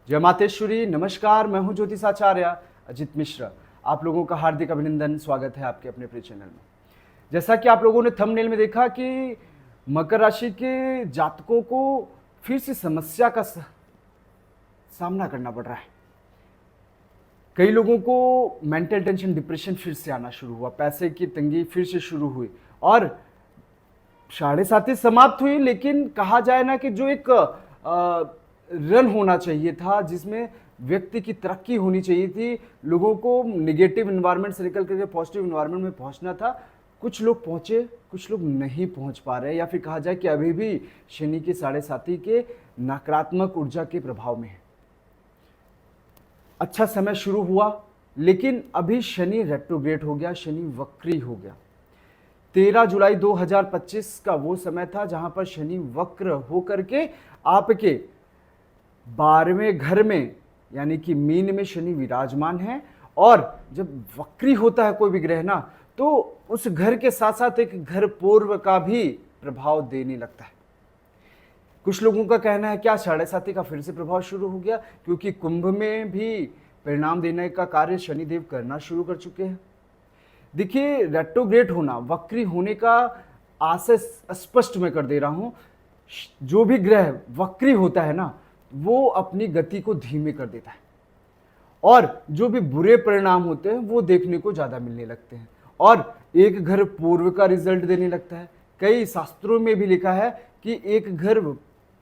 जय मातेश्वरी, नमस्कार। मैं हूं ज्योतिषाचार्य अजित मिश्रा। आप लोगों का हार्दिक अभिनंदन, स्वागत है आपके अपने प्रिय चैनल में। जैसा कि आप लोगों ने थंबनेल में देखा कि मकर राशि के जातकों को फिर से समस्या का सामना करना पड़ रहा है। कई लोगों को मेंटल टेंशन, डिप्रेशन फिर से आना शुरू हुआ, पैसे की तंगी फिर से शुरू हुई और 7.5 समाप्त हुई। लेकिन कहा जाए ना कि जो एक रन होना चाहिए था, जिसमें व्यक्ति की तरक्की होनी चाहिए थी, लोगों को निगेटिव इन्वायरमेंट से निकल करके पॉजिटिव इन्वायरमेंट में पहुंचना था, कुछ लोग पहुंचे, कुछ लोग नहीं पहुंच पा रहे, या फिर कहा जाए कि अभी भी शनि के 7.5 के नकारात्मक ऊर्जा के प्रभाव में है। अच्छा समय शुरू हुआ, लेकिन अभी शनि रेट्रोग्रेड हो गया, शनि वक्री हो गया। 13 जुलाई 2025 का वो समय था जहां पर शनि वक्र होकर के आपके 12वें घर में यानी कि मीन में शनि विराजमान है। और जब वक्री होता है कोई भी ग्रह ना, तो उस घर के साथ साथ एक घर पूर्व का भी प्रभाव देने लगता है। कुछ लोगों का कहना है क्या 7.5 का फिर से प्रभाव शुरू हो गया, क्योंकि कुंभ में भी परिणाम देने का कार्य शनिदेव करना शुरू कर चुके हैं। देखिए, रेट्रोग्रेड होना, वक्री होने का आशय स्पष्ट मैं कर दे रहा हूं। जो भी ग्रह वक्री होता है ना, वो अपनी गति को धीमे कर देता है और जो भी बुरे परिणाम होते हैं वो देखने को ज्यादा मिलने लगते हैं और एक घर पूर्व का रिजल्ट देने लगता है। कई शास्त्रों में भी लिखा है कि एक घर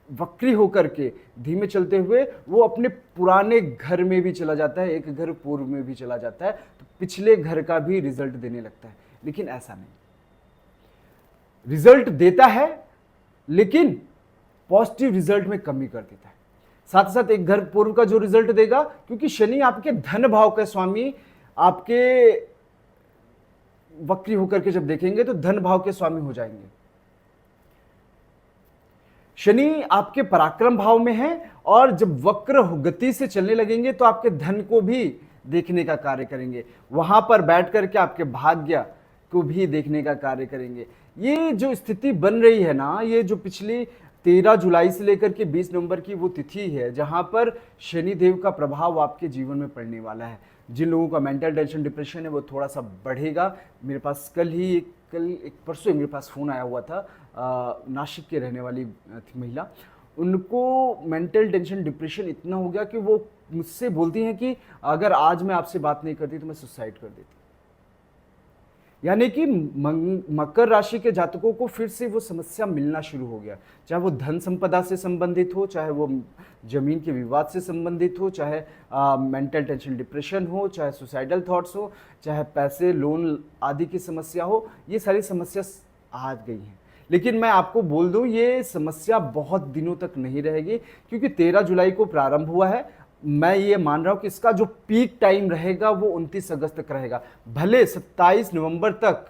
वक्री होकर के धीमे चलते हुए वो अपने पुराने घर में भी चला जाता है, एक घर पूर्व में भी चला जाता है, तो पिछले घर का भी रिजल्ट देने लगता है। लेकिन ऐसा नहीं, रिजल्ट देता है लेकिन पॉजिटिव रिजल्ट में कमी कर देता है। साथ साथ एक घर पूर्व का जो रिजल्ट देगा, क्योंकि शनि आपके धन भाव का स्वामी, आपके वक्री होकर के जब देखेंगे तो धन भाव के स्वामी हो जाएंगे। शनि आपके पराक्रम भाव में है और जब वक्र गति से चलने लगेंगे तो आपके धन को भी देखने का कार्य करेंगे, वहां पर बैठ करके आपके भाग्य को भी देखने का कार्य करेंगे। ये जो स्थिति बन रही है ना, ये जो पिछली 13 जुलाई से लेकर के 20 नवंबर की वो तिथि है जहां पर शनिदेव का प्रभाव आपके जीवन में पड़ने वाला है। जिन लोगों का मेंटल टेंशन, डिप्रेशन है, वो थोड़ा सा बढ़ेगा। मेरे पास कल एक परसों मेरे पास फ़ोन आया हुआ था, नासिक के रहने वाली थी महिला। उनको मेंटल टेंशन, डिप्रेशन इतना हो गया कि वो मुझसे बोलती हैं कि अगर आज मैं आपसे बात नहीं करती तो मैं सुसाइड कर देती। यानी कि मकर राशि के जातकों को फिर से वो समस्या मिलना शुरू हो गया, चाहे वो धन संपदा से संबंधित हो, चाहे वो जमीन के विवाद से संबंधित हो, चाहे मेंटल टेंशन, डिप्रेशन हो, चाहे सुसाइडल थॉट्स हो, चाहे पैसे, लोन आदि की समस्या हो। ये सारी समस्या आ गई हैं। लेकिन मैं आपको बोल दूं, ये समस्या बहुत दिनों तक नहीं रहेगी, क्योंकि 13 जुलाई को प्रारंभ हुआ है। मैं ये मान रहा हूं कि इसका जो पीक टाइम रहेगा वो 29 अगस्त तक रहेगा। भले 27 नवंबर तक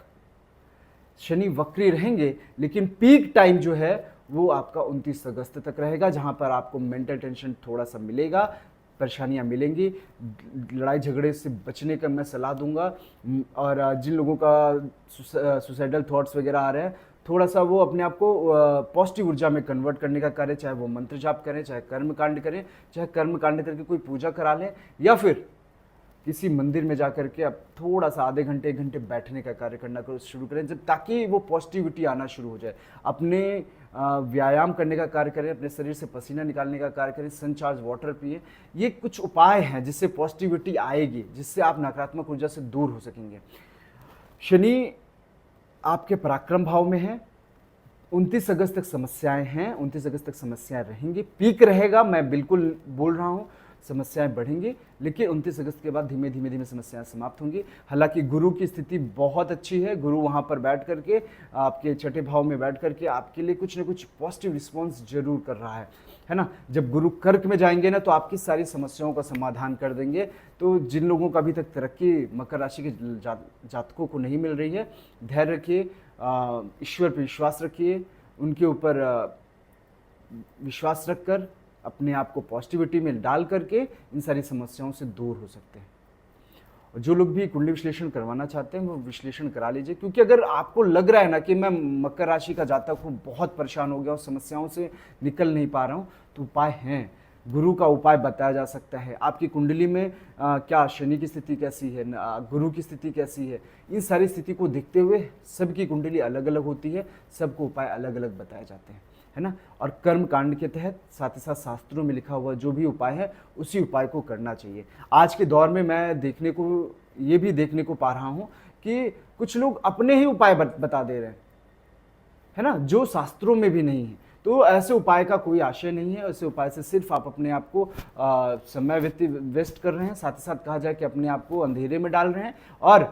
शनि वक्री रहेंगे, लेकिन पीक टाइम जो है वो आपका 29 अगस्त तक रहेगा, जहां पर आपको मेंटल टेंशन थोड़ा सा मिलेगा, परेशानियां मिलेंगी। लड़ाई झगड़े से बचने का मैं सलाह दूंगा। और जिन लोगों का सुसाइडल थॉट्स वगैरह आ रहे हैं, थोड़ा सा वो अपने आप को पॉजिटिव ऊर्जा में कन्वर्ट करने का कार्य, चाहे वो मंत्र जाप करें, चाहे कर्म कांड करें, चाहे कर्म कांड करके कोई पूजा करा लें, या फिर किसी मंदिर में जाकर के अब थोड़ा सा आधे घंटे, 1 घंटे बैठने का कार्य करना शुरू करें, जब ताकि वो पॉजिटिविटी आना शुरू हो जाए। अपने व्यायाम करने का कार्य करें, अपने शरीर से पसीना निकालने का कार्य करें, सनचार्ज वाटर पिए। ये कुछ उपाय हैं जिससे पॉजिटिविटी आएगी, जिससे आप नकारात्मक ऊर्जा से दूर हो सकेंगे। शनि आपके पराक्रम भाव में है। 29 अगस्त तक समस्याएं हैं, 29 अगस्त तक समस्याएं रहेंगी, पीक रहेगा, मैं बिल्कुल बोल रहा हूं, समस्याएं बढ़ेंगी। लेकिन 29 अगस्त के बाद धीमे धीमे धीमे समस्याएं समाप्त होंगी। हालांकि गुरु की स्थिति बहुत अच्छी है, गुरु वहां पर बैठ करके आपके छठे भाव में बैठ करके आपके लिए कुछ ना कुछ पॉजिटिव रिस्पॉन्स जरूर कर रहा है ना। जब गुरु कर्क में जाएंगे ना, तो आपकी सारी समस्याओं का समाधान कर देंगे। तो जिन लोगों का अभी तक तरक्की मकर राशि के जातकों को नहीं मिल रही है, धैर्य रखिए, ईश्वर पर विश्वास रखिए, उनके ऊपर विश्वास रखकर अपने आप को पॉजिटिविटी में डाल करके इन सारी समस्याओं से दूर हो सकते हैं। और जो लोग भी कुंडली विश्लेषण करवाना चाहते हैं वो विश्लेषण करा लीजिए, क्योंकि अगर आपको लग रहा है ना कि मैं मकर राशि का जातक हूँ, बहुत परेशान हो गया हूँ, समस्याओं से निकल नहीं पा रहा हूँ, तो उपाय हैं। गुरु का उपाय बताया जा सकता है। आपकी कुंडली में क्या शनि की स्थिति कैसी है, गुरु की स्थिति कैसी है, इन सारी स्थिति को देखते हुए सबकी कुंडली अलग अलग होती है, सबको उपाय अलग अलग बताए जाते हैं, है ना। और कर्म कांड के तहत साथ ही साथ शास्त्रों में लिखा हुआ जो भी उपाय है उसी उपाय को करना चाहिए। आज के दौर में मैं ये भी देखने को पा रहा हूँ कि कुछ लोग अपने ही उपाय बता दे रहे हैं, है ना, जो शास्त्रों में भी नहीं है। तो ऐसे उपाय का कोई आशय नहीं है। ऐसे उपाय से सिर्फ आप अपने आप को समय वेस्ट कर रहे हैं, साथ ही साथ कहा जाए कि अपने आप को अंधेरे में डाल रहे हैं। और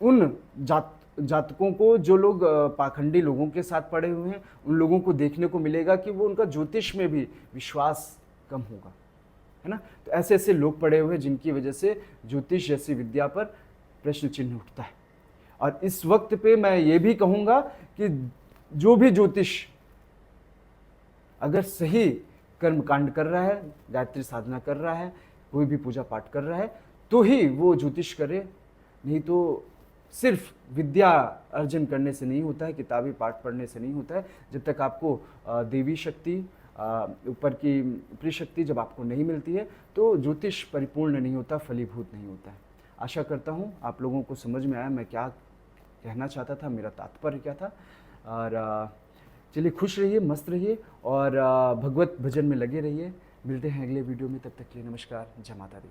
उन जातकों को, जो लोग पाखंडी लोगों के साथ पड़े हुए हैं, उन लोगों को देखने को मिलेगा कि वो उनका ज्योतिष में भी विश्वास कम होगा, है ना। तो ऐसे ऐसे लोग पड़े हुए हैं जिनकी वजह से ज्योतिष जैसी विद्या पर प्रश्न चिन्ह उठता है। और इस वक्त पे मैं ये भी कहूंगा कि जो भी ज्योतिष अगर सही कर्म कांड कर रहा है, गायत्री साधना कर रहा है, कोई भी पूजा पाठ कर रहा है, तो ही वो ज्योतिष करे। नहीं तो सिर्फ विद्या अर्जन करने से नहीं होता है, किताबी पाठ पढ़ने से नहीं होता है। जब तक आपको देवी शक्ति, ऊपर की ऊपरी शक्ति जब आपको नहीं मिलती है, तो ज्योतिष परिपूर्ण नहीं होता, फलीभूत नहीं होता है। आशा करता हूँ आप लोगों को समझ में आया मैं क्या कहना चाहता था, मेरा तात्पर्य क्या था। और चलिए, खुश रहिए, मस्त रहिए और भगवत भजन में लगे रहिए। मिलते हैं अगले वीडियो में, तब तक के लिए नमस्कार, जय माता दी।